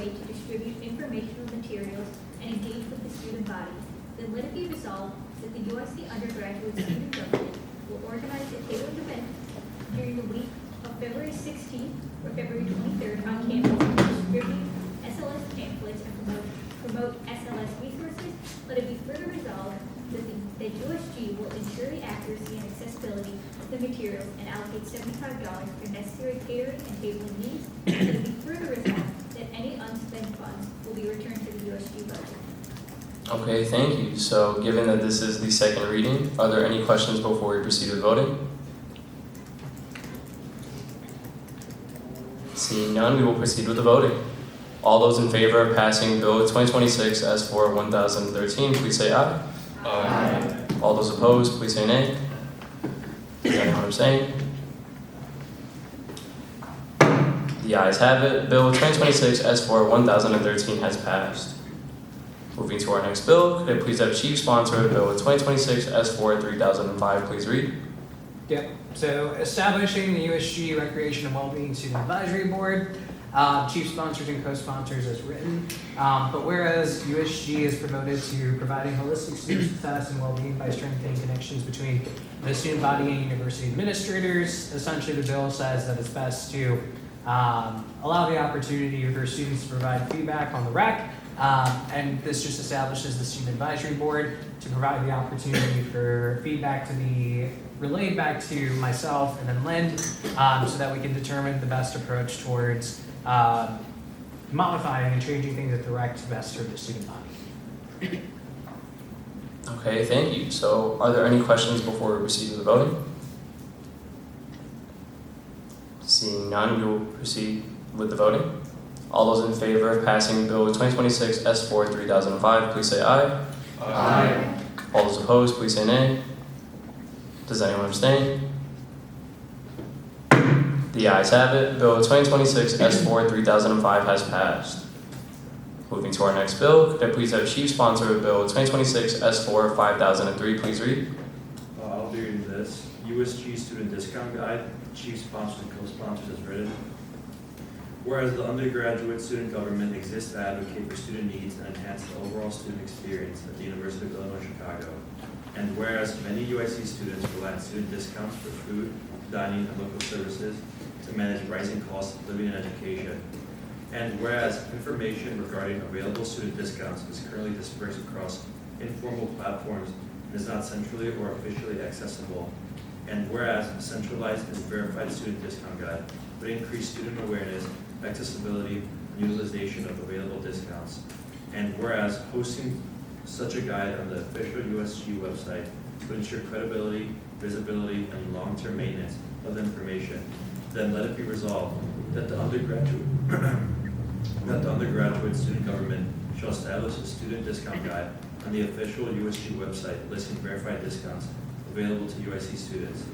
way to distribute informational materials and engage with the student body, then let it be resolved that the USC undergraduate student government will organize a tailored event during the week of February 16th or February 23rd on campus to distribute SLS pamphlets and promote SLS resources. Let it be further resolved that USG will ensure the accuracy and accessibility of the materials and allocate $75 for necessary catering and tabling needs. Let it be further resolved that any unspent funds will be returned to the USG budget. Okay, thank you. So given that this is the second reading, are there any questions before we proceed with voting? Seeing none, we will proceed with the voting. All those in favor of passing Bill 2026 S4 1013, please say aye. Aye. All those opposed, please say nay. Does anyone abstain? The ayes have it. Bill 2026 S4 1013 has passed. Moving to our next bill, could I please have Chief Sponsor of Bill 2026 S4 3005 please read? Yep. So establishing the USG Recreation and Wellbeing Student Advisory Board, chief sponsors and co-sponsors as written. But whereas USG is promoted to providing holistic student success and well-being by strengthening connections between the student body and university administrators, essentially the bill says that it's best to allow the opportunity for students to provide feedback on the rec. And this just establishes the Student Advisory Board to provide the opportunity for feedback to be relayed back to myself and then Lynn, so that we can determine the best approach towards modifying and changing things at the rec to best serve the student body. Okay, thank you. So are there any questions before we proceed with the voting? Seeing none, we will proceed with the voting. All those in favor of passing Bill 2026 S4 3005, please say aye. Aye. All those opposed, please say nay. Does anyone abstain? The ayes have it. Bill 2026 S4 3005 has passed. Moving to our next bill, could I please have Chief Sponsor of Bill 2026 S4 5003 please read? I'll be reading this. USG Student Discount Guide, Chief Sponsors and Co-Sponsors as written. Whereas the undergraduate student government exists to advocate for student needs and enhance the overall student experience at the University of Illinois Chicago. And whereas many UIC students rely on student discounts for food, dining, and local services to manage rising costs of living and education. And whereas information regarding available student discounts is currently dispersed across informal platforms and is not centrally or officially accessible. And whereas a centralized and verified student discount guide would increase student awareness, accessibility, and utilization of available discounts. And whereas hosting such a guide on the official USG website would ensure credibility, visibility, and long-term maintenance of the information, then let it be resolved that the undergraduate student government shall establish a student discount guide on the official USG website listing verified discounts available to UIC students.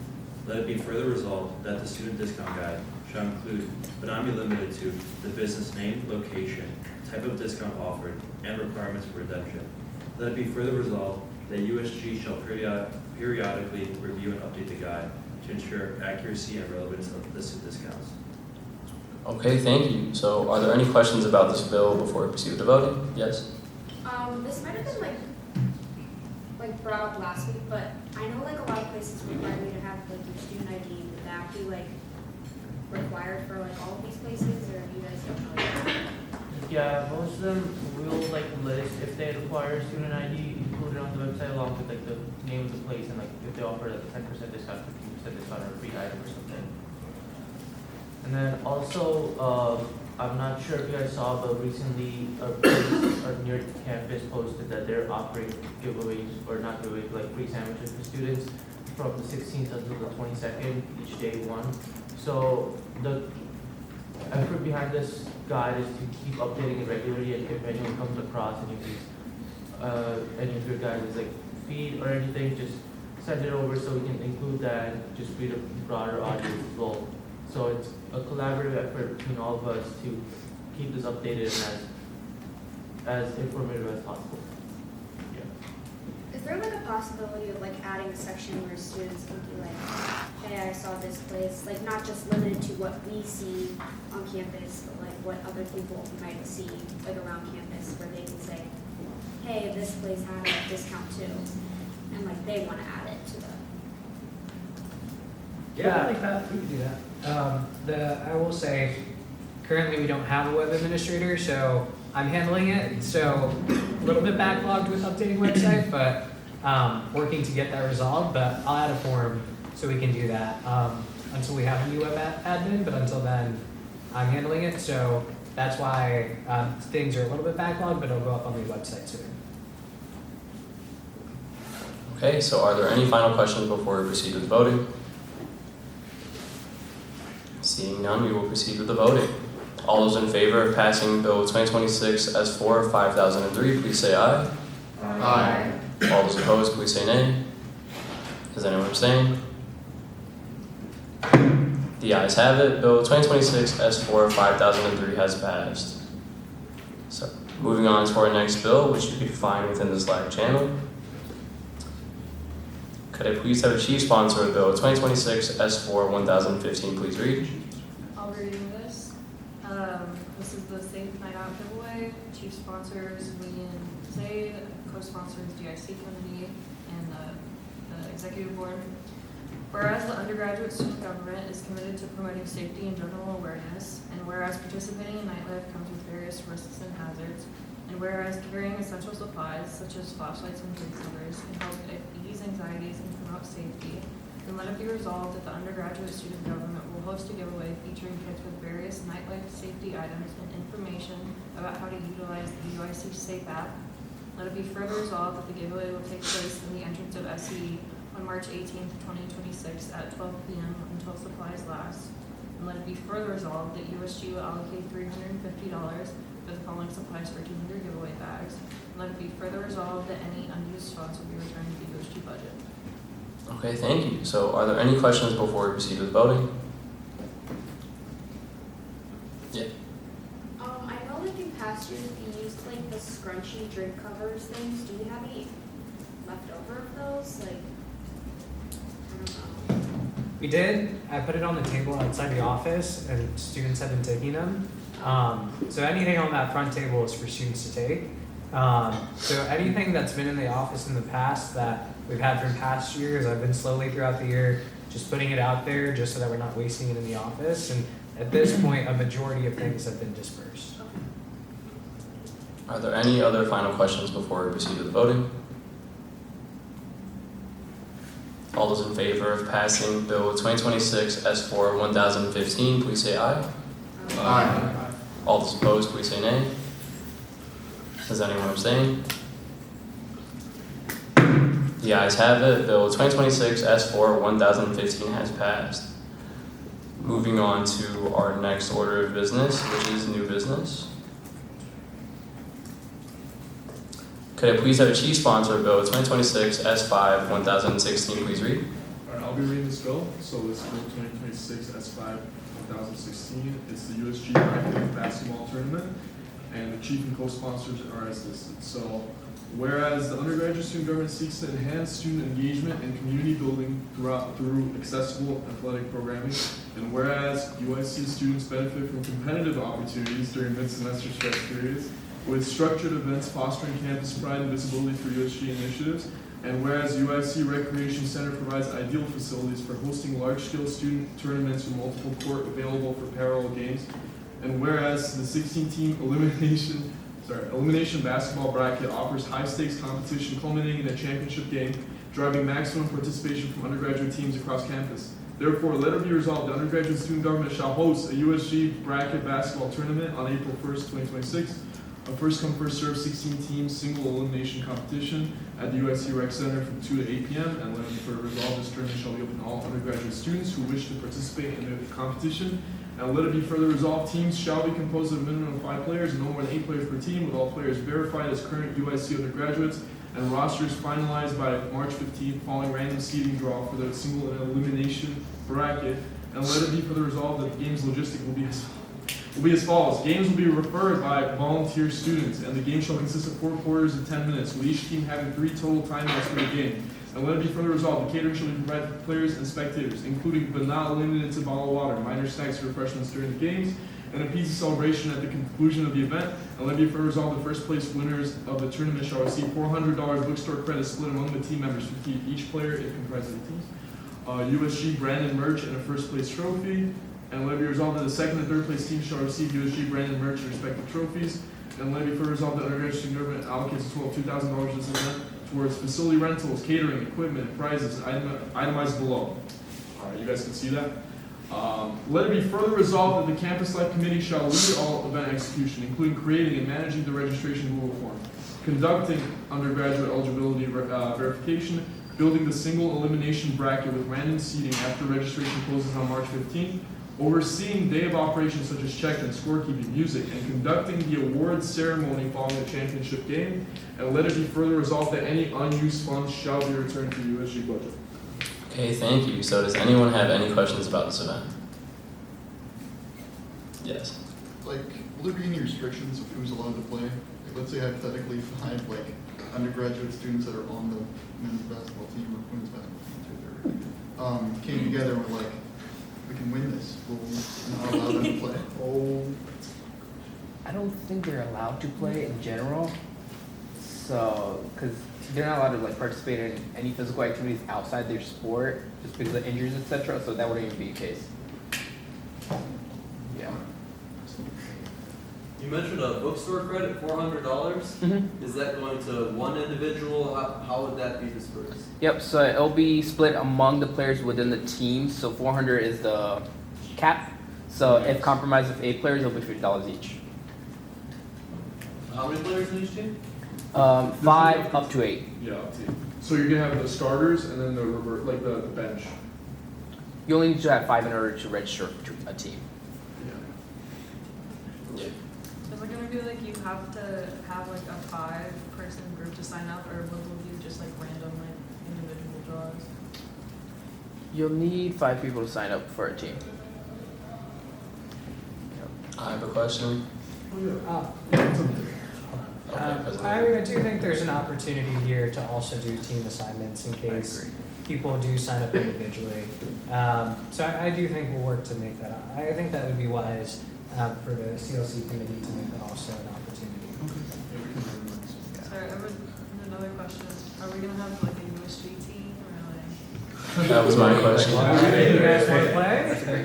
Let it be further resolved that the student discount guide shall include, but not be limited to, the business name, location, type of discount offered, and requirements for redemption. Let it be further resolved that USG shall periodically review and update the guide to ensure accuracy and relevance of listed discounts. Okay, thank you. So are there any questions about this bill before we proceed with the voting? Yes? This might have been like brought up last week, but I know like a lot of places require you to have like your student ID. Would that be like required for like all of these places, or you guys don't know? Yeah, most of them will like list if they require student ID included on the website along with like the name of the place and like if they offer like a 10% discount, 15% discount or a free item or something. And then also, I'm not sure if you guys saw, but recently a place near campus posted that they're offering giveaways, or not giveaways, like free sandwiches for students from the 16th until the 22nd, each day one. So the effort behind this guide is to keep updating it regularly, and if anyone comes across any of these, any of your guys' like feed or anything, just send it over so we can include that and just read a broader audience as well. So it's a collaborative effort between all of us to keep this updated and as informative as possible. Yeah. Is there like a possibility of like adding a section where students can be like, hey, I saw this place, like not just limited to what we see on campus, but like what other people might see like around campus, where they can say, hey, this place had a discount too, and like they want to add it to the. Yeah, like that, we can do that. I will say, currently we don't have a web administrator, so I'm handling it. So a little bit backlogged with updating website, but working to get that resolved. But I'll add a form so we can do that until we have a new web admin. But until then, I'm handling it. So that's why things are a little bit backlogged, but it'll go up on the website soon. Okay, so are there any final questions before we proceed with voting? Seeing none, we will proceed with the voting. All those in favor of passing Bill 2026 S4 5003, please say aye. Aye. All those opposed, please say nay. Does anyone abstain? The ayes have it. Bill 2026 S4 5003 has passed. So, moving on to our next bill, which you can find within the Slack channel. Could I please have a chief sponsor of Bill 2026 S4 1015 please read? I'll be reading this. This is the Safe Night Out giveaway. Chief sponsors, William Zaid, co-sponsors DIC Committee, and the executive board. Whereas the undergraduate student government is committed to promoting safety and general awareness, and whereas participating in nightlife comes with various risks and hazards, and whereas carrying essential supplies such as flashlights and food covers can help ease anxieties and promote safety, then let it be resolved that the undergraduate student government will host a giveaway featuring kits with various nightlife safety items and information about how to utilize the UIC Safe app. Let it be further resolved that the giveaway will take place in the entrance of SE on March 18th, 2026 at 12 p.m. until supplies last. And let it be further resolved that USG will allocate $350 for the following supplies for 200 giveaway bags. And let it be further resolved that any unused funds will be returned to the USG budget. Okay, thank you. So, are there any questions before we proceed with voting? Yeah. I know like in past years we used like the scrunchy drink covers things. Do we have any left over of those? Like, I don't know. We did. I put it on the table outside the office, and students have been taking them. So anything on that front table is for students to take. So anything that's been in the office in the past that we've had from past years, I've been slowly throughout the year just putting it out there just so that we're not wasting it in the office. And at this point, a majority of things have been dispersed. Are there any other final questions before we proceed with voting? All those in favor of passing Bill 2026 S4 1015, please say aye. Aye. All those opposed, please say nay. Does anyone abstain? The ayes have it. Bill 2026 S4 1015 has passed. Moving on to our next order of business, which is new business. Could I please have a chief sponsor of Bill 2026 S5 1016 please read? Alright, I'll be reading this bill. So this bill 2026 S5 1016. It's the USG Bracket Basketball Tournament, and the chief and co-sponsors are as listed. So, whereas the undergraduate student government seeks to enhance student engagement and community building through accessible athletic programming, and whereas UIC students benefit from competitive opportunities during mid-semester stretch periods, with structured events fostering campus pride and visibility for USG initiatives, and whereas UIC Recreation Center provides ideal facilities for hosting large-scale student tournaments with multiple court available for parallel games, and whereas the 16-team elimination basketball bracket offers high-stakes competition culminating in a championship game, driving maximum participation from undergraduate teams across campus. Therefore, let it be resolved that undergraduate student government shall host a USG bracket basketball tournament on April 1st, 2026, a first-come, first-served 16-team single elimination competition at the UIC Rec Center from 2 to 8 p.m. And let it be further resolved, this tournament shall be open to all undergraduate students who wish to participate in the competition. And let it be further resolved, teams shall be composed of a minimum of 5 players and no more than 8 players per team, with all players verified as current UIC undergraduates, and rosters finalized by March 15th following random seeding draw for the single elimination bracket. And let it be further resolved that the game's logistic will be as will be as follows. Games will be referred by volunteer students, and the game shall consist of 4 quarters of 10 minutes, with each team having 3 total timeouts for the game. And let it be further resolved, the catering shall be provided to players and spectators, including but not limited to bottled water, minor snacks or refreshments during the games, and a pizza celebration at the conclusion of the event. And let it be further resolved, the first place winners of the tournament shall receive $400 bookstore credits split among the team members, 50 each player if comprised of teams. USG branded merch and a first place trophy. And let it be resolved that the second and third place teams shall receive USG branded merch and respective trophies. And let it be further resolved that undergraduate student government allocates a total of $2,000 to this event towards facility rentals, catering, equipment, and prizes itemized below. All right, you guys can see that. Let it be further resolved that the Campus Life Committee shall lead all event execution, including creating and managing the registration Google form, conducting undergraduate eligibility verification, building the single elimination bracket with random seating after registration closes on March 15th, overseeing day of operations such as check-in, scorekeeping, music, and conducting the awards ceremony following the championship game. And let it be further resolved that any unused funds shall be returned to the USG budget. Okay, thank you. So does anyone have any questions about this event? Yes. Like, will there be any restrictions of who's allowed to play? Like, let's say hypothetically 5 like undergraduate students that are on the men's basketball team or women's basketball team came together and were like, we can win this. Will we not allow them to play? Oh. I don't think they're allowed to play in general. So, because they're not allowed to like participate in any physical activities outside their sport, just because of injuries, etc. So that wouldn't even be the case. Yeah. You mentioned a bookstore credit, $400. Mm-hmm. Is that going to one individual? How would that be dispersed? Yep. So it'll be split among the players within the team. So 400 is the cap. So if compromised with 8 players, it'll be $50 each. How many players in each team? 5 up to 8. Yeah, up to you. So you're gonna have the starters and then the revert, like the bench. You only need to have 5 in order to register to a team. Yeah. Is it gonna be like you have to have like a 5-person group to sign up, or will you just like random like individual draws? You'll need 5 people to sign up for a team. I have a question. I do think there's an opportunity here to also do team assignments in case people do sign up individually. So I do think we'll work to make that. I think that would be wise for the CLC committee to make that also an opportunity. Sorry, I have another question. Are we gonna have like a USG team or like? That was my question. You guys want to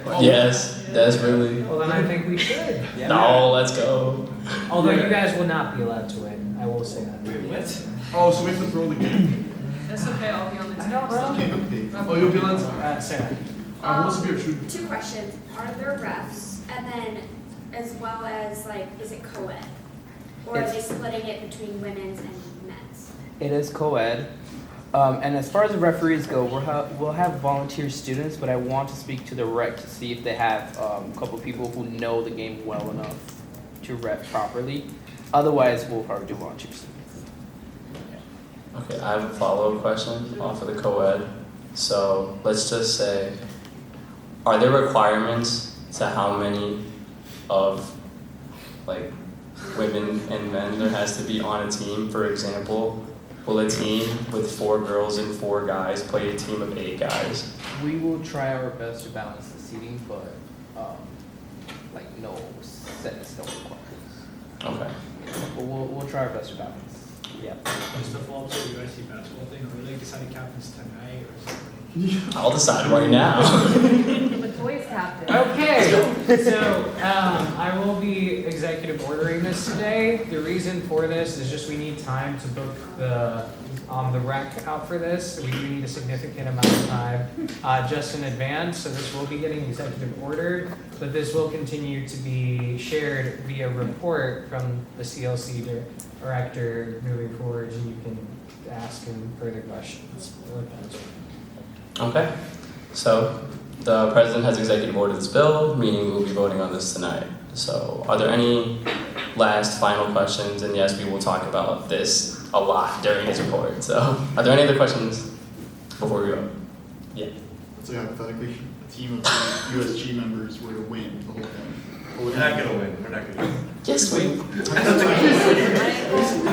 play? Yes, desperately. Well, then I think we should. No, let's go. Although you guys will not be allowed to win. I will say that. Oh, so we have to throw the game. That's okay, I'll be on the team. No, bro. Can't be paid. Oh, you'll be on. Sarah. What's your shoot? 2 questions. Are there refs? And then, as well as, like, is it co-ed? Or are they splitting it between women's and men's? It is co-ed. And as far as the referees go, we'll have volunteer students, but I want to speak to the rec to see if they have a couple people who know the game well enough to ref properly. Otherwise, we'll probably do volunteer students. Okay, I have a follow-up question off of the co-ed. So let's just say, are there requirements to how many of like women and men there has to be on a team? For example, will a team with 4 girls and 4 guys play a team of 8 guys? We will try our best to balance the seating, but like no set in stone requirements. Okay. But we'll try our best to balance. Yeah. Just to follow up to the USC basketball thing, are we like deciding captains tonight or something? I'll decide right now. The boys captain. Okay, so I will be executive ordering this today. The reason for this is just we need time to book the rec out for this. We do need a significant amount of time just in advance, so this will be getting executive ordered, but this will continue to be shared via report from the CLC director moving forward, and you can ask him further questions. Okay. So the president has executive ordered this bill, meaning we will be voting on this tonight. So are there any last final questions? And yes, we will talk about this a lot during his report. So are there any other questions before we go? Yeah. Let's say hypothetically, a team of USG members were to win the whole thing. We're not gonna win, we're not gonna win. Yes, we. I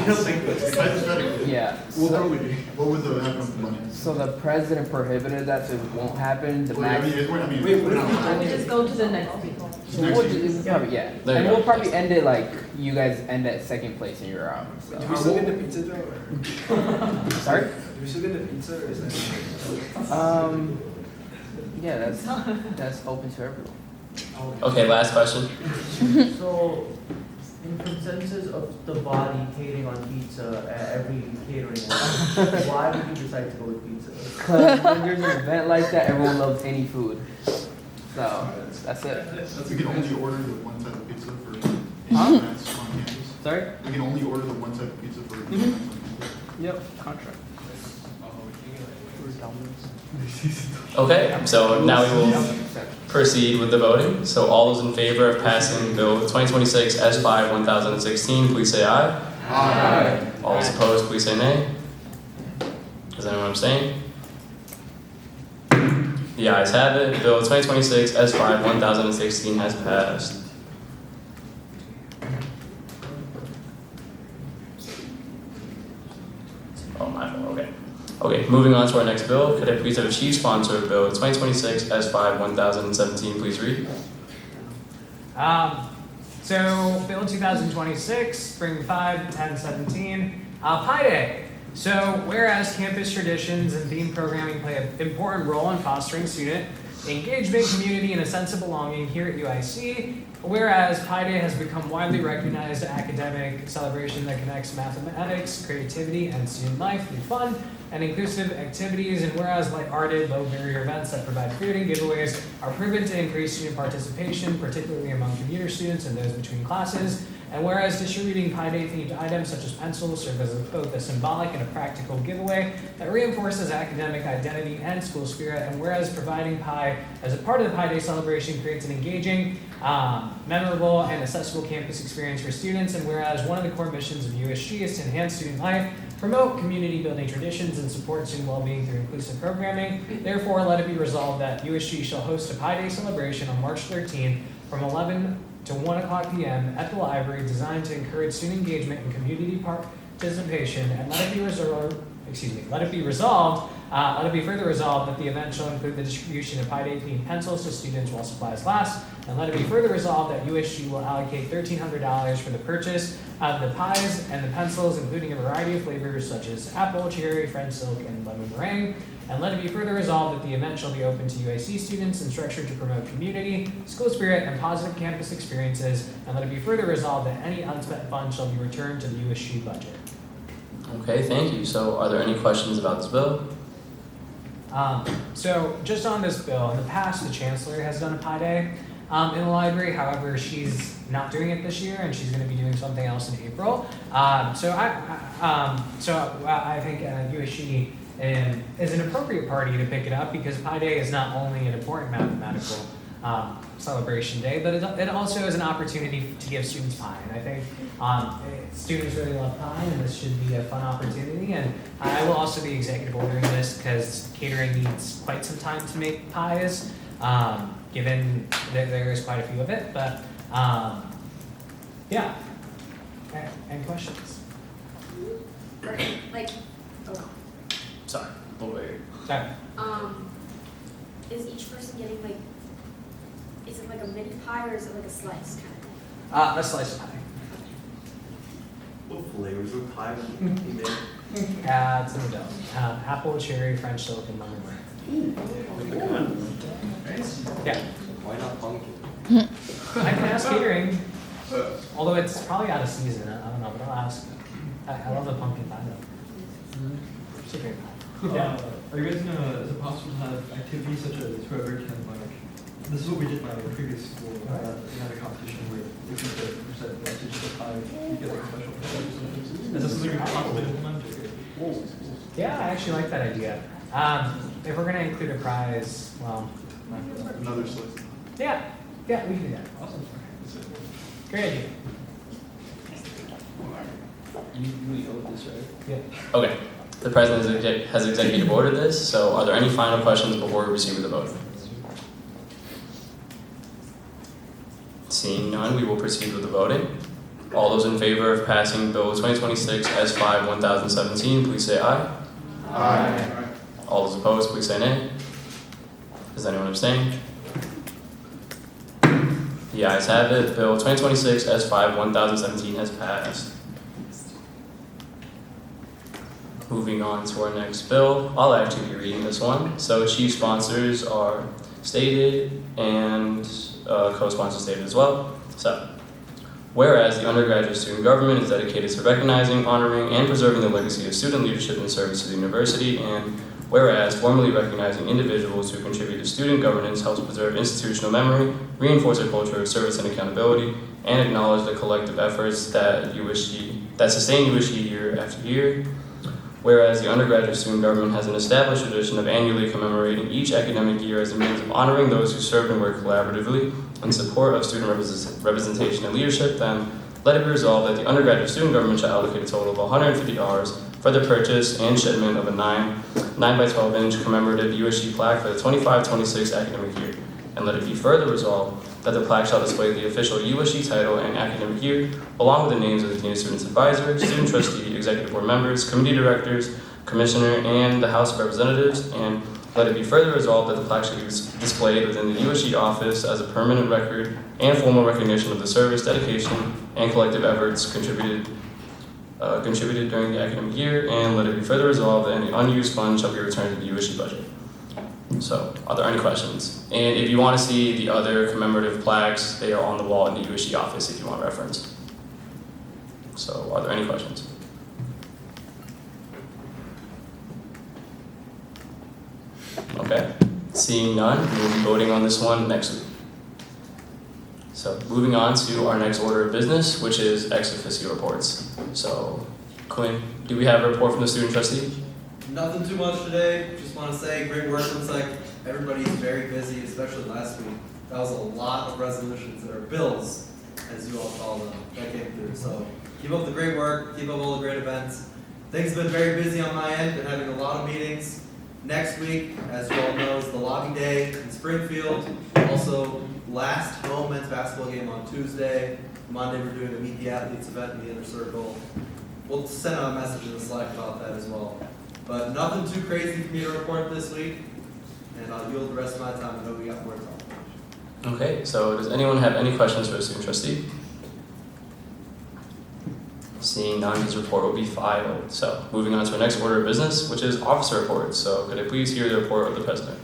don't think that's. Hypothetically, Yeah. We'll So, probably be. what would the happen with the money? so the president prohibited that, so it won't happen. The Well, I max. mean, I mean, Wait, what we're if we not- don't- We just go to the next people. So we'll just, probably, yeah. There you And go. we'll probably end it like you guys end at second place in your Do we so. still get the pizza though, or? Sorry? Do we still get the pizza, or is that? Yeah, that's open to everyone. Okay, last question. So, in consensus of the body catering on pizza at every catering event, why would you decide to go with pizza? Because when there's an event like that, everyone loves any food. So that's it. We can only order the one type of pizza for Huh? events on campus. Sorry? We can only order the one type of pizza for events on campus. Yep. Contract. Okay, so now we will proceed with the voting. So all those in favor of passing Bill 2026 S5 1016, please say aye. Aye. All those opposed, please say nay. Does anyone abstain? The ayes have it. Bill 2026 S5 1016 has passed. Oh, my fault. Okay. Okay, moving on to our next bill. Could I please have a chief sponsor of Bill 2026 S5 1017, please read? So Bill 2026, Spring 5, 1017, Pi Day. So whereas campus traditions and theme programming play an important role in fostering student engagement, community, and a sense of belonging here at UIC, whereas Pi Day has become widely recognized academic celebration that connects mathematics, creativity, and student life through fun and inclusive activities, and whereas lighthearted, low-barrier events that provide food and giveaways are proven to increase student participation, particularly among commuter students and those between classes, and whereas distributing Pi Day themed items such as pencils serve as both a symbolic and a practical giveaway that reinforces academic identity and school spirit, and whereas providing pie as a part of the Pi Day celebration creates an engaging, memorable, and accessible campus experience for students, and whereas one of the core missions of USG is to enhance student life, promote community building traditions, and support student well-being through inclusive programming. Therefore, let it be resolved that USG shall host a Pi Day celebration on March 13th from 11 to 1 o'clock p.m. at the library, designed to encourage student engagement and community participation. And let it be further resolved that the event shall include the distribution of Pi Day themed pencils to students while supplies last. And let it be further resolved that USG will allocate $1,300 for the purchase of the pies and the pencils, including a variety of flavors such as apple, cherry, French silk, and lemon meringue. And let it be further resolved that the event shall be open to UIC students and structured to promote community, school spirit, and positive campus experiences. And let it be further resolved that any unspent funds shall be returned to the USG budget. Okay, thank you. So are there any questions about this bill? So just on this bill, in the past, the chancellor has done a Pi Day in the library. However, she's not doing it this year, and she's going to be doing something else in April. So I think USG is an appropriate party to pick it up, because Pi Day is not only an important mathematical celebration day, but it also is an opportunity to give students pie. And I think students really love pie, and this should be a fun opportunity. And I will also be executive ordering this because catering needs quite some time to make pies, given that there is quite a few of it. But yeah. Any questions? Like, oh, Sorry, a little bit. Sorry. is each person getting like, is it like a mini pie or is it like a slice kind of thing? A slice of pie. What flavors of pie would you make? It's in the dough. Apple, cherry, French silk, and lemon meringue. With pecan? Yeah. Why not pumpkin? I can ask catering, although it's probably out of season. I don't know, but I'll ask. I love the pumpkin pie though. It's a great pie. Yeah. Are you guys gonna, is it possible to have activities such as whoever can this is what we did by the previous school, we had a competition where if you get a percentage of the pie, you get like a special percentage or something. Is this something we can possibly implement? Yeah, I actually like that idea. If we're gonna include a prize, well, Another slice. yeah, we can do that. Awesome. Great idea. You owe this, right? Yeah. Okay, the president has executive ordered this, so are there any final questions before we proceed with the vote? Seeing Seeing none, we will proceed with the voting. All those in favor of passing Bill 2026 S5 1017, please say aye. Aye. All those opposed, please say nay. Does anyone abstain? The ayes have it. Bill 2026 S5 1017 has passed. Moving on to our next bill, I'll actually be reading this one. So chief sponsors are stated and co-sponsors stated as well. So, whereas the undergraduate student government is dedicated to recognizing, honoring, and preserving the legacy of student leadership and service to the university, and whereas formally recognizing individuals who contribute to student governance helps preserve institutional memory, reinforce a culture of service and accountability, and acknowledge the collective efforts that sustain USG year after year. Whereas the undergraduate student government has an established tradition of annually commemorating each academic year as a means of honoring those who served and worked collaboratively in support of student representation and leadership, then let it be resolved that the undergraduate student government shall allocate a total of $150 for the purchase and shipment of a 9 by 12 inch commemorative USG plaque for the 25-26 academic year. And let it be further resolved that the plaque shall display the official USG title and academic year, along with the names of the Dean of Students Advisor, student trustee, executive board members, committee directors, commissioner, and the House of Representatives. And let it be further resolved that the plaque shall be displayed within the USG office as a permanent record and formal recognition of the service, dedication, and collective efforts contributed during the academic year. And let it be further resolved that any unused funds shall be returned to the USG budget. So, are there any questions? And if you want to see the other commemorative plaques, they are on the wall in the USG office if you want reference. So, are there any questions? Okay, seeing none, we will be voting on this one next week. So, moving on to our next order of business, which is ex officio reports. So, Quinn, do we have a report from the student trustee? Nothing too much today, just want to say great work. Looks like everybody's very busy, especially last week. That was a lot of resolutions, or bills, as you all call them, that came through. So keep up the great work, keep up all the great events. Things have been very busy on my end, been having a lot of meetings. Next week, as you all know, is the lobby day in Springfield. Also, last home men's basketball game on Tuesday. Monday, we're doing a Meet the Athletes event in the inner circle. We'll send out a message in the Slack about that as well. But nothing too crazy for me to report this week, and I'll yield the rest of my time. I know we got more time. Okay, so does anyone have any questions for the student trustee? Seeing none, his report will be filed. So, moving on to our next order of business, which is officer reports. So, could I please hear the report of the president?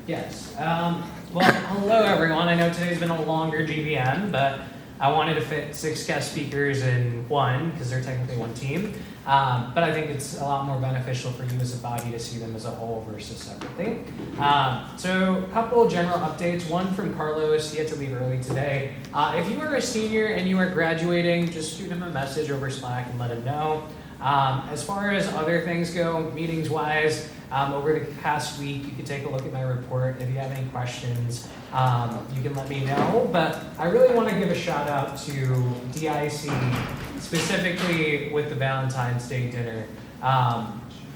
Yes. Well, hello everyone. I know today's been a longer GBM, but I wanted to fit 6 guest speakers in one because they're technically one team. But I think it's a lot more beneficial for you as a body to see them as a whole versus separately. So a couple of general updates. One from Carlos, he had to leave early today. If you are a senior and you are graduating, just shoot him a message over Slack and let him know. As far as other things go, meetings-wise, over the past week, you can take a look at my report. If you have any questions, you can let me know. But I really want to give a shout out to DIC, specifically with the Valentine's Day dinner.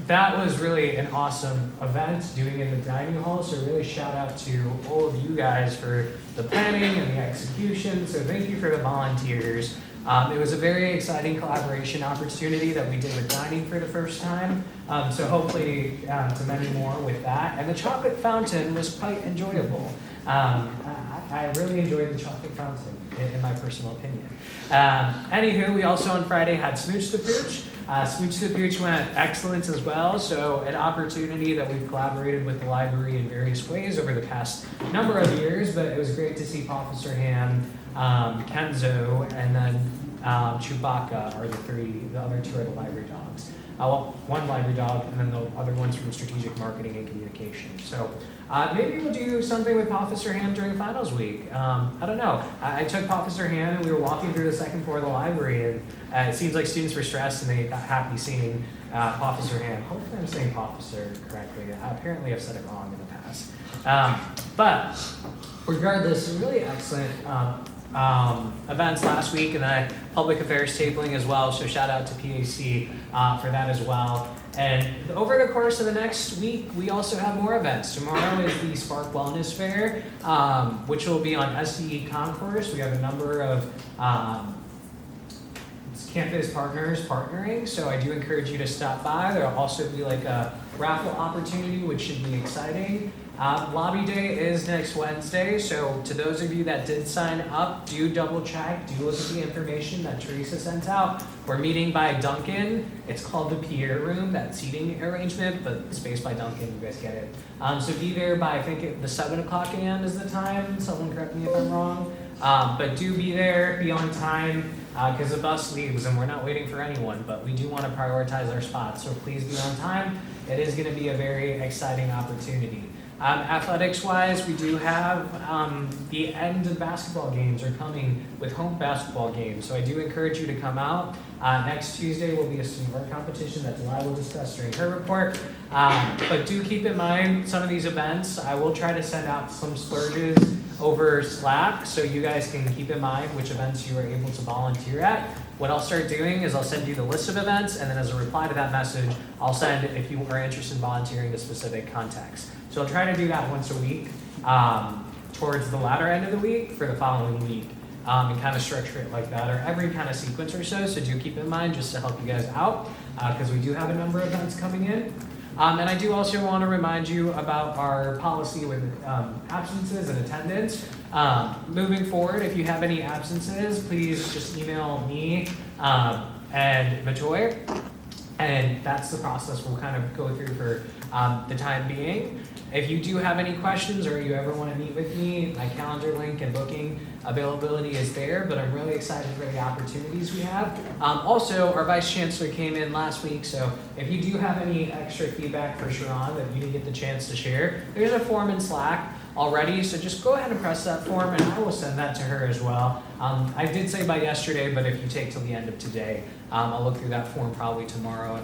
That was really an awesome event, doing it in the dining hall. So really shout out to all of you guys for the planning and the execution. So thank you for the volunteers. It was a very exciting collaboration opportunity that we did with dining for the first time. So hopefully to many more with that. And the chocolate fountain was quite enjoyable. I really enjoyed the chocolate fountain, in my personal opinion. Anywho, we also on Friday had Smooch the Pooch. Smooch the Pooch went excellent as well. So an opportunity that we've collaborated with the library in various ways over the past number of years. But it was great to see Officer Ham, Kenzo, and then Chewbacca are the other 2 are the library dogs. Well, 1 library dog, and then the other one's from strategic marketing and communication. So maybe we'll do something with Officer Ham during finals week. I don't know. I took Officer Ham and we were walking through the 2nd floor of the library, and it seems like students were stressed and they got happy seeing Officer Ham. Hopefully I'm saying officer correctly. Apparently I've said it wrong in the past. But regardless, really excellent events last week, and then public affairs tabling as well, so shout out to PAC for that as well. And over the course of the next week, we also have more events. Tomorrow is the Spark Wellness Fair, which will be on SDE Concourse. We have a number of campus partners partnering, so I do encourage you to stop by. There'll also be like a raffle opportunity, which should be exciting. Lobby day is next Wednesday, so to those of you that did sign up, do double check, do look at the information that Teresa sent out. We're meeting by Duncan. It's called the Pierre Room, that seating arrangement, but space by Duncan, you guys get it. So be there by, I think the 7 o'clock a.m. is the time. Someone correct me if I'm wrong. But do be there, be on time, because the bus leaves and we're not waiting for anyone, but we do want to prioritize our spots, so please be on time. It is going to be a very exciting opportunity. Athletics-wise, we do have the end of basketball games are coming with home basketball games, so I do encourage you to come out. Next Tuesday will be a senior competition that Delai will discuss during her report. But do keep in mind some of these events. I will try to send out some splurges over Slack so you guys can keep in mind which events you are able to volunteer at. What I'll start doing is I'll send you the list of events, and then as a reply to that message, I'll send if you are interested in volunteering to specific contacts. So I'll try to do that once a week towards the latter end of the week for the following week, and kind of structure it like that, or every kind of sequence or so. So do keep in mind just to help you guys out, because we do have a number of events coming in. And I do also want to remind you about our policy with absences and attendance. Moving forward, if you have any absences, please just email me and Matoy, and that's the process we'll kind of go through for the time being. If you do have any questions or you ever want to meet with me, my calendar link and booking availability is there, but I'm really excited for the opportunities we have. Also, our Vice Chancellor came in last week, so if you do have any extra feedback for Sharon that you didn't get the chance to share, there's a form in Slack already, so just go ahead and press that form and I will send that to her as well. I did say by yesterday, but if you take till the end of today, I'll look through that form probably tomorrow.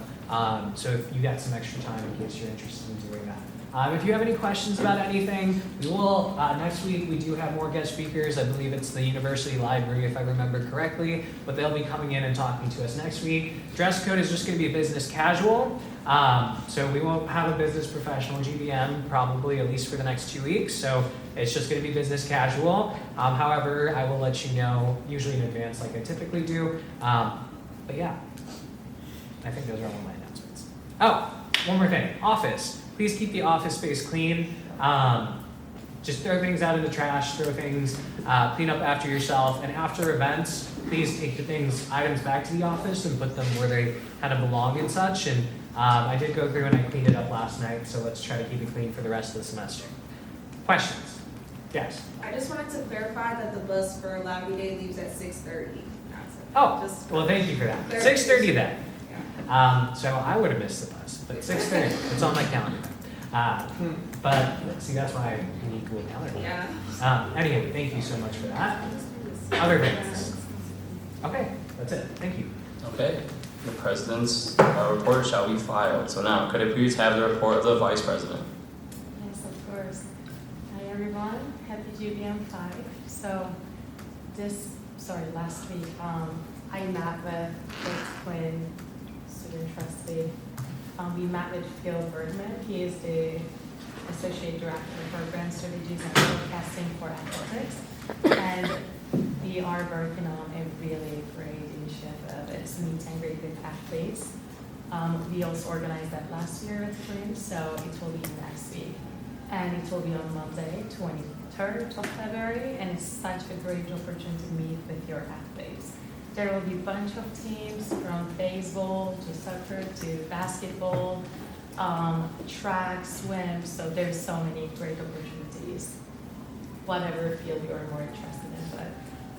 So if you got some extra time in case you're interested in doing that. If you have any questions about anything, we will, next week we do have more guest speakers. I believe it's the university library if I remember correctly, but they'll be coming in and talking to us next week. Dress code is just going to be business casual. So we won't have a business professional GBM probably at least for the next 2 weeks. So it's just going to be business casual. However, I will let you know usually in advance like I typically do. But yeah, I think those are all my announcements. Oh, one more thing, office. Please keep the office space clean. Just throw things out in the trash, throw things, clean up after yourself. And after events, please take the items back to the office and put them where they kind of belong and such. And I did go through and I cleaned it up last night, so let's try to keep it clean for the rest of the semester. Questions? Yes? I just wanted to clarify that the bus for Lobby Day leaves at 6:30. Oh, well, thank you for that. 6:30 then. So I would have missed the bus, but 6:30, it's on my calendar. But see, that's why I need Google Calendar. Yeah. Anyway, thank you so much for that. Other things? Okay, that's it. Thank you. Okay, the president's report shall be filed. So now, could I please have the report of the vice president? Yes, of course. Hi everyone, happy GBM 5. So last week, I met with the twin student trustee. We met with Phil Bergman. He is the Associate Director for Brand Strategies and Forecasting for Athletics. And we are working on a really great initiative. It's meet and greet with athletes. We also organized that last year with Twins, so it will be next week. And it will be on Monday, 23rd of February, and it's such a great opportunity to meet with your athletes. There will be a bunch of teams from baseball to soccer to basketball, track, swim, so there's so many great opportunities, whatever field you are more interested in. But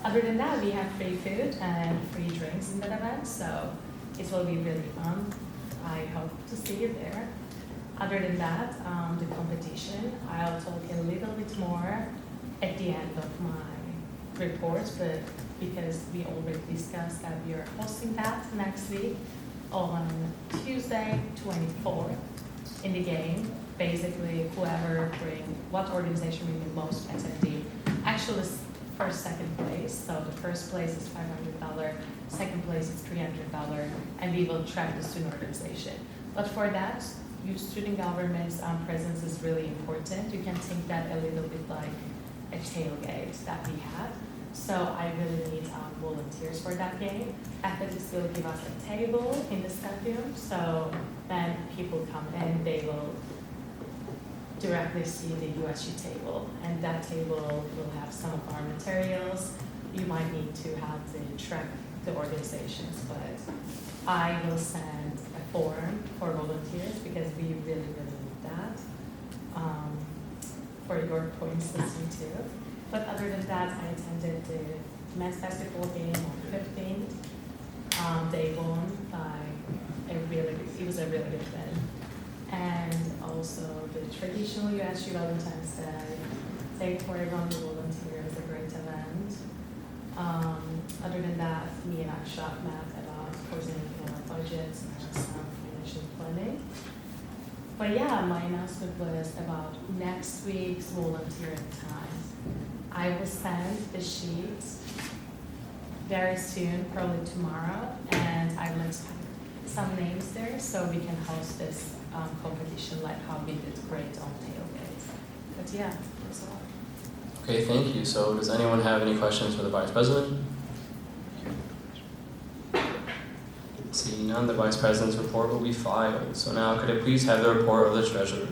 other than that, we have free food and free drinks in that event, so it will be really fun. I hope to see you there. Other than that, the competition, I'll talk a little bit more at the end of my report, but because we already discussed that we are hosting that next week on Tuesday, 24th in the game. Basically, whoever what organization will be most attendee. Actually, for second place. So the first place is $500, second place is $300, and we will track the student organization. But for that, your student government's presence is really important. You can think that a little bit like a tailgate that we have. So I really need volunteers for that game. Athletics will give us a table in the stadium, so when people come in, they will directly see the USG table, and that table will have some of our materials. You might need to have to track the organizations, but I will send a form for volunteers because we really, really need that for your points system too. But other than that, I attended the men's basketball game on 15th. They won by it was a really good win. And also the traditional USG Valentine's Day, Thank for everyone who volunteers, a great event. Other than that, me and Akshat met about coordinating our budgets and some financial planning. But yeah, my announcement was about next week's volunteering time. I will send the sheets very soon, probably tomorrow, and I will have some names there so we can host this competition like how we did great on tailgates. But yeah, that's all. Okay, thank you. So does anyone have any questions for the Vice President? Seeing none, the Vice President's report will be filed. So now could I please have the report of the Treasurer?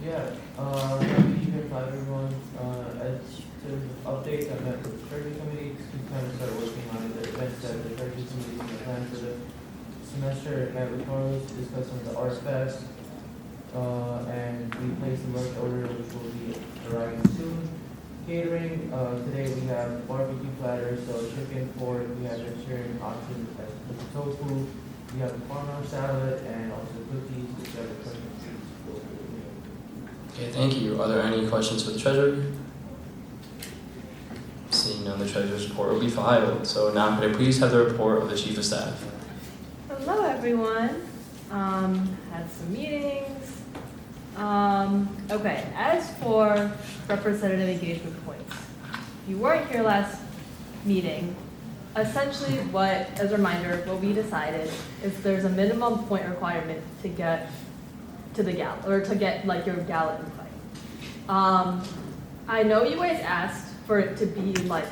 Yeah, happy to hear from everyone. As to update, I met with the Treasury Committee to kind of start working on the events that the Treasury Committee is going to plan for the semester. Met with Carlos to discuss some of the Art Fest, and we placed the merch order which will be arriving soon. Catering, today we have barbecue platters, so chicken, pork, we have vegetarian options with the tofu, we have the farmer salad, and also cookies, which have the cookies. Okay, thank you. Are there any questions for the Treasurer? Seeing none, the Treasurer's report will be filed. So now could I please have the report of the Chief of Staff? Hello, everyone. Had some meetings. Okay, as for representative engagement points, if you weren't here last meeting, essentially as a reminder, what we decided is there's a minimum point requirement to get to the gala, or to get like your gala invite. I know you guys asked for it to be like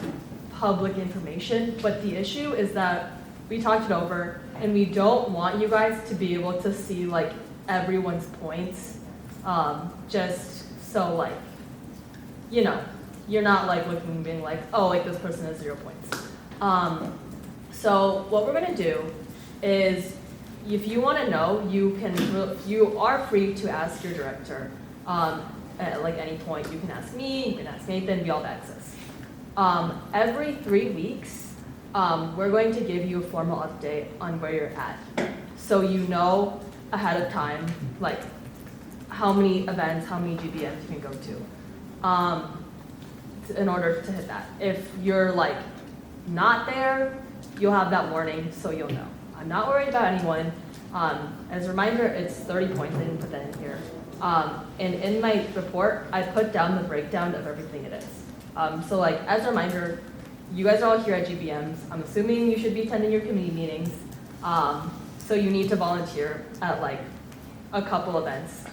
public information, but the issue is that we talked it over and we don't want you guys to be able to see like everyone's points, just so like, you know, you're not like looking and being like, oh, like this person has 0 points. So what we're gonna do is, if you want to know, you are free to ask your director at like any point. You can ask me, you can ask Nathan, we all have access. Every 3 weeks, we're going to give you a formal update on where you're at, so you know ahead of time, like how many events, how many GBMs you can go to, in order to hit that. If you're like not there, you'll have that warning, so you'll know. I'm not worried about anyone. As a reminder, it's 30 points. I didn't put that in here. And in my report, I put down the breakdown of everything it is. So like, as a reminder, you guys are all here at GBMs. I'm assuming you should be attending your committee meetings. So you need to volunteer at like a couple events.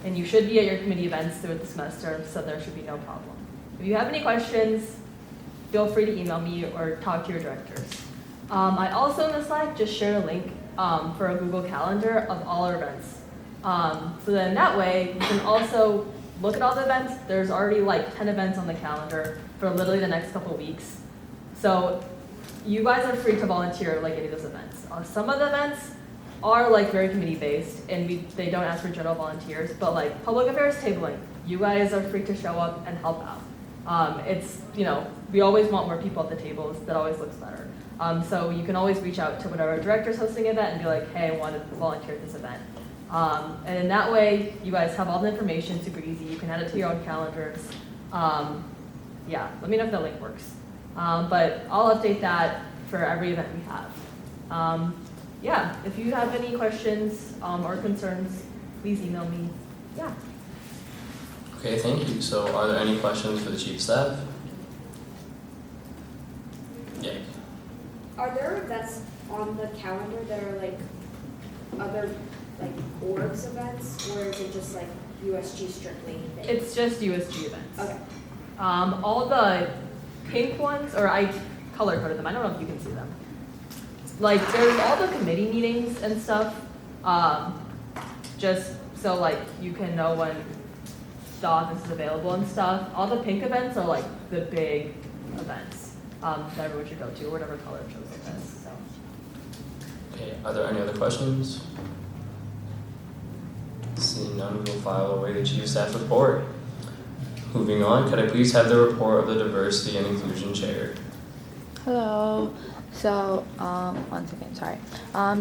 And you should be at your committee events throughout the semester, so there should be no problem. If you have any questions, feel free to email me or talk to your directors. I also in the Slack just shared a link for a Google Calendar of all our events. So then that way you can also look at all the events. There's already like 10 events on the calendar for literally the next couple weeks. So you guys are free to volunteer like any of those events. Some of the events are like very committee based and they don't ask for general volunteers, but like public affairs tabling, you guys are free to show up and help out. It's, you know, we always want more people at the tables. That always looks better. So you can always reach out to whatever director's hosting an event and be like, hey, I want to volunteer at this event. And in that way, you guys have all the information, super easy. You can add it to your own calendars. Yeah, let me know if that link works. But I'll update that for every event we have. Yeah, if you have any questions or concerns, please email me. Yeah. Okay, thank you. So are there any questions for the Chief of Staff? Are there events on the calendar that are like other like orgs events, or is it just like USG strictly things? It's just USG events. Okay. All the pink ones, or I color coded them. I don't know if you can see them. Like there's all the committee meetings and stuff. Just so like you can know when the office is available and stuff. All the pink events are like the big events that everyone should go to, whatever color shows it as. So. Okay, are there any other questions? Seeing none, we will file away the Chief of Staff report. Moving on, could I please have the report of the Diversity and Inclusion Chair? Hello. So, one second, sorry.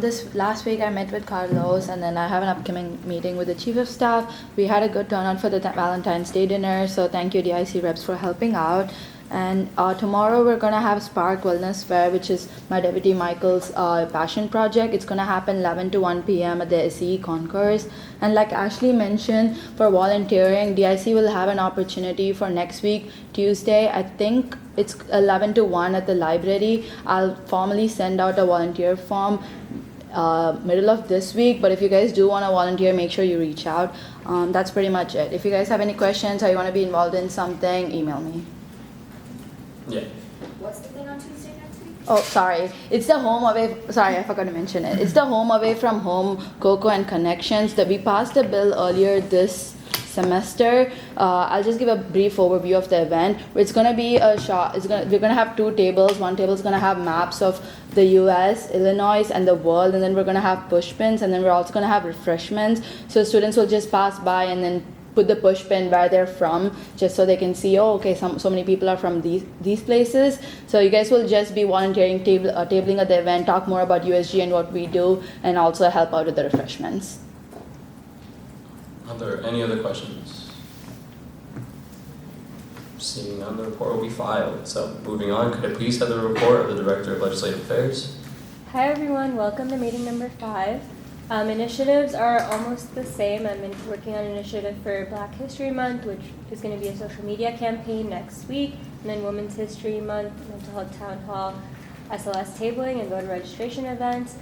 This last week I met with Carlos, and then I have an upcoming meeting with the Chief of Staff. We had a good turnout for the Valentine's Day dinner, so thank you DIC reps for helping out. And tomorrow we're gonna have Spark Wellness Fair, which is my deputy Michael's passion project. It's gonna happen 11 to 1 p.m. at the SE Concourse. And like Ashley mentioned, for volunteering, DIC will have an opportunity for next week, Tuesday. I think it's 11 to 1 at the library. I'll formally send out a volunteer form middle of this week, but if you guys do want to volunteer, make sure you reach out. That's pretty much it. If you guys have any questions or you want to be involved in something, email me. Yeah. What's the thing on Tuesday next week? Oh, sorry. It's the home away. Sorry, I forgot to mention it. It's the home away from home Cocoa and Connections that we passed a bill earlier this semester. I'll just give a brief overview of the event. It's gonna be a shot. We're gonna have 2 tables. One table is gonna have maps of the U.S., Illinois, and the world, and then we're gonna have push pins, and then we're also gonna have refreshments. So students will just pass by and then put the push pin where they're from, just so they can see, oh, okay, so many people are from these places. So you guys will just be volunteering, tabling at the event, talk more about USG and what we do, and also help out with the refreshments. Are there any other questions? Seeing none, the report will be filed. So moving on, could I please have the report of the Director of Legislative Affairs? Hi everyone, welcome to meeting number 5. Initiatives are almost the same. I'm working on an initiative for Black History Month, which is going to be a social media campaign next week, and then Women's History Month, Mental Health Town Hall, SLS tabling, and voter registration events.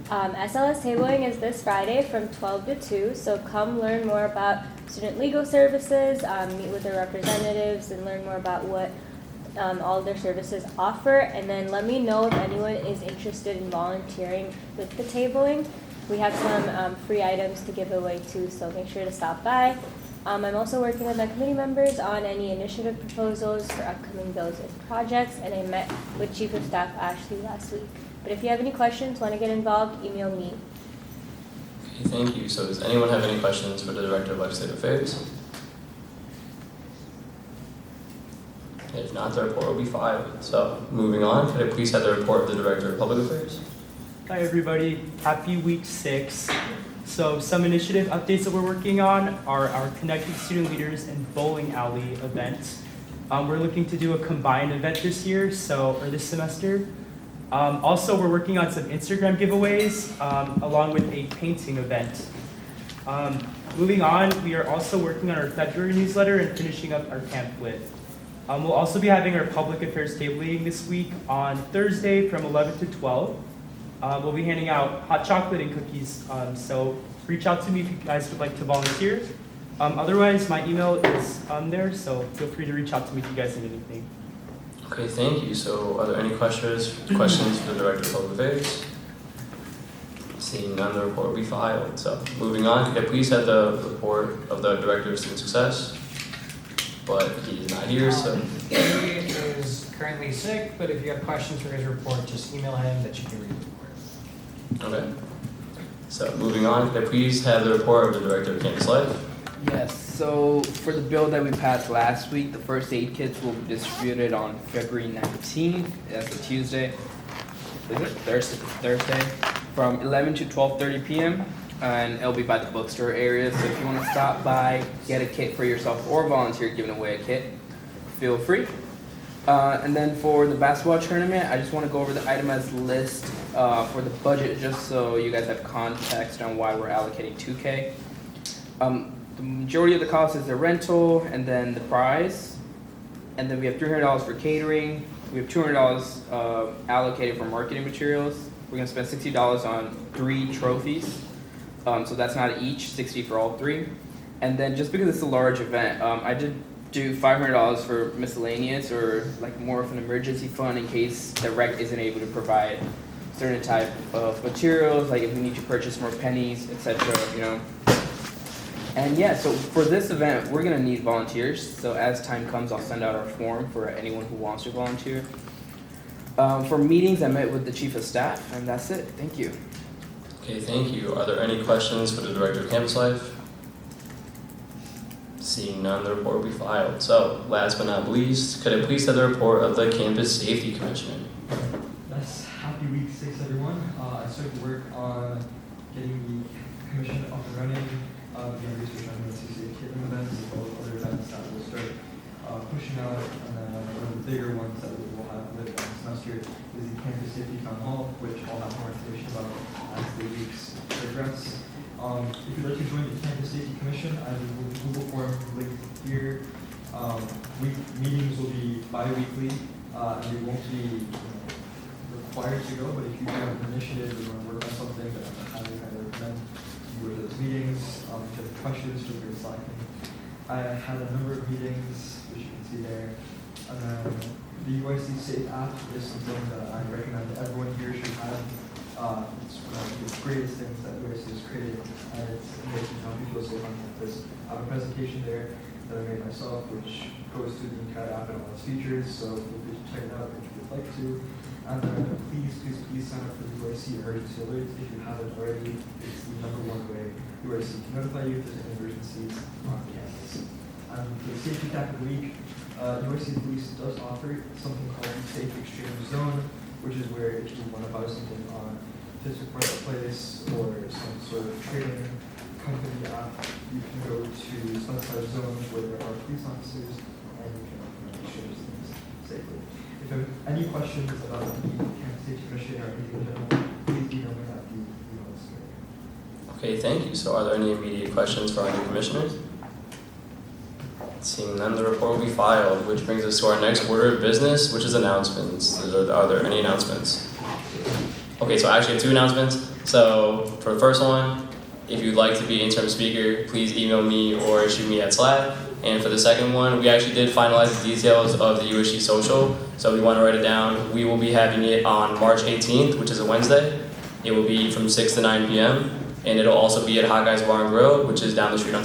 SLS tabling is this Friday from 12 to 2, so come learn more about student legal services, meet with their representatives, and learn more about what all of their services offer, and then let me know if anyone is interested in volunteering with the tabling. We have some free items to give away too, so make sure to stop by. I'm also working with my committee members on any initiative proposals for upcoming bills and projects, and I met with Chief of Staff Ashley last week. But if you have any questions, want to get involved, email me. Okay, thank you. So does anyone have any questions for the Director of Legislative Affairs? If not, the report will be filed. So moving on, could I please have the report of the Director of Public Affairs? Hi everybody, happy week 6. So some initiative updates that we're working on are our Connected Student Leaders and Bowling Alley events. We're looking to do a combined event this year, or this semester. Also, we're working on some Instagram giveaways along with a painting event. Moving on, we are also working on our February newsletter and finishing up our pamphlet. We'll also be having our public affairs tabling this week on Thursday from 11 to 12. We'll be handing out hot chocolate and cookies, so reach out to me if you guys would like to volunteer. Otherwise, my email is there, so feel free to reach out to me if you guys need anything. Okay, thank you. So are there any questions for the Director of Public Affairs? Seeing none, the report will be filed. So moving on, could I please have the report of the Director of Student Success? But he is not here, so. He is currently sick, but if you have questions for his report, just email him that you can read the report. Okay. So moving on, could I please have the report of the Director of Campus Life? Yes, so for the bill that we passed last week, the first aid kits will be distributed on February 19th, that's a Tuesday. Is it? Thursday, from 11 to 12:30 p.m. And it'll be by the bookstore area, so if you want to stop by, get a kit for yourself or volunteer giving away a kit, feel free. And then for the basketball tournament, I just want to go over the itemized list for the budget, just so you guys have context on why we're allocating $2K. The majority of the cost is the rental and then the prize. And then we have $300 for catering, we have $200 allocated for marketing materials. We're gonna spend $60 on 3 trophies. So that's not each, 60 for all 3. And then just because it's a large event, I did do $500 for miscellaneous or like more of an emergency fund in case the rec isn't able to provide certain type of materials, like if we need to purchase more pennies, etc. You know. And yeah, so for this event, we're gonna need volunteers. So as time comes, I'll send out our form for anyone who wants to volunteer. For meetings, I met with the chief of staff, and that's it. Thank you. Okay, thank you. Are there any questions for the Director of Campus Life? Seeing none, the report will be filed. So, last but not least, could I please have the report of the Campus Safety Commission? Yes, happy week 6, everyone. I started work on getting the commission up and running, began research on the CCA catering events, as well as other events that will start pushing out. And then one of the bigger ones that we will have later this semester is the Campus Safety Town Hall, which I'll have more information about as the weeks progress. If you'd like to join the Campus Safety Commission, I have a Google form linked here. Meetings will be bi-weekly, and they won't be required to go, but if you have an initiative or want to work on something, then I highly recommend you go to those meetings. If you have questions, feel free to Slack me. I had a number of meetings, which you can see there. And then the UIC Safe app is something that I recommend that everyone here should have. It's one of the greatest things that UIC has created, and it's making how people feel safe on campus. I have a presentation there that I made myself, which goes through the entire app and all its features, so feel free to check it out if you would like to. And then please sign up for the UIC emergency alert if you haven't already. It's the #1 way UIC can notify you if there's any emergencies on campus. And for the safety tech of the week, UIC Police does offer something called the Safe Exchange Zone, which is where if you want to buy something on Physical Marketplace or some sort of trading company app, you can go to specified zones where there are police officers and you can exchange things safely. If you have any questions about the Campus Safety Commission or anything in general, please email me at the email list. Okay, thank you. So, are there any immediate questions for our new commissioners? Seeing none, the report will be filed, which brings us to our next order of business, which is announcements. Are there any announcements? Okay, so I actually have 2 announcements. So, for the first one, if you'd like to be an interim speaker, please email me or shoot me at Slack. And for the second one, we actually did finalize the details of the USG social, so we want to write it down. We will be having it on March 18th, which is a Wednesday. It will be from 6 to 9 p.m., and it'll also be at Hot Guys Bar and Grill, which is down the street on